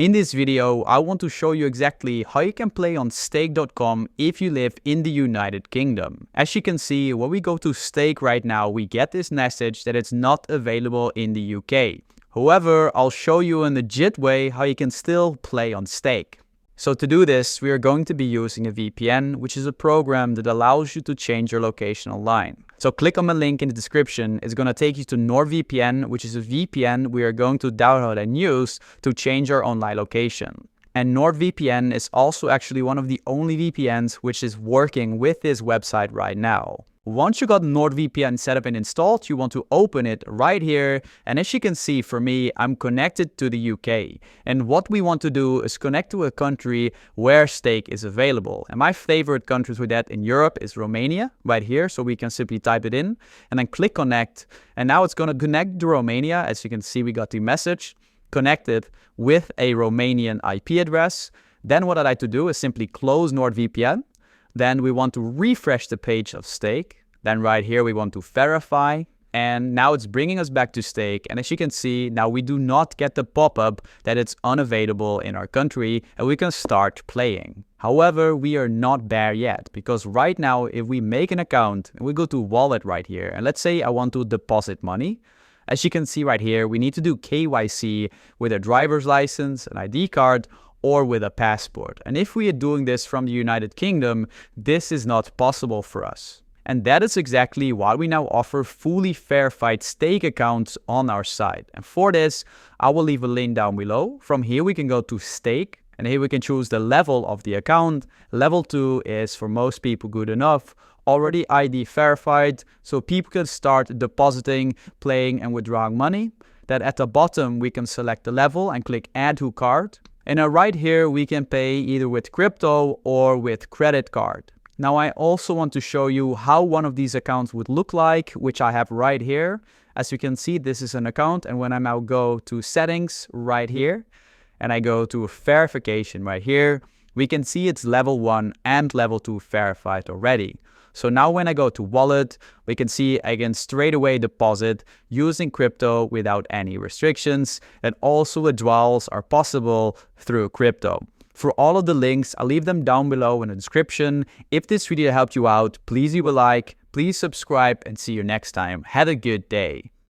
In this video, I want to show you exactly how you can play on stake.com if you live in the United Kingdom. As you can see, when we go to stake right now, we get this message that it's not available in the UK. However, I'll show you in a legit way how you can still play on stake. So to do this, we are going to be using a VPN, which is a program that allows you to change your location online. So click on the link in the description. It's going to take you to NordVPN, which is a VPN we are going to download and use to change our online location. And NordVPN is also actually one of the only VPNs which is working with this website right now. Once you got NordVPN set up and installed, you want to open it right here. And as you can see, for me, I'm connected to the UK. And what we want to do is connect to a country where stake is available. And my favorite countries with that in Europe is Romania, right here. So we can simply type it in and then click connect. And now it's going to connect to Romania. As you can see, we got the message connected with a Romanian IP address. Then what I like to do is simply close NordVPN. Then we want to refresh the page of stake. Then right here, we want to verify. And now it's bringing us back to stake. And as you can see, now we do not get the pop-up that it's unavailable in our country and we can start playing. However, we are not there yet because right now, if we make an account and we go to wallet right here, and let's say I want to deposit money, as you can see right here, we need to do KYC with a driver's license, an ID card, or with a passport. And if we are doing this from the United Kingdom, this is not possible for us. And that is exactly why we now offer fully verified stake accounts on our site. And for this, I will leave a link down below. From here, we can go to stake. And here we can choose the level of the account. Level 2 is for most people good enough. Already ID verified, so people can start depositing, playing and withdrawing money. Then at the bottom, we can select the level and click add to cart. And now right here, we can pay either with crypto or with credit card. Now I also want to show you how one of these accounts would look like, which I have right here. As you can see, this is an account. And when I now go to settings right here, and I go to verification right here, we can see it's level 1 and level 2 verified already. So now when I go to wallet, we can see I can straight away deposit using crypto without any restrictions. And also withdrawals are possible through crypto. For all of the links, I'll leave them down below in the description. If this video helped you out, please leave a like, please subscribe and see you next time. Have a good day.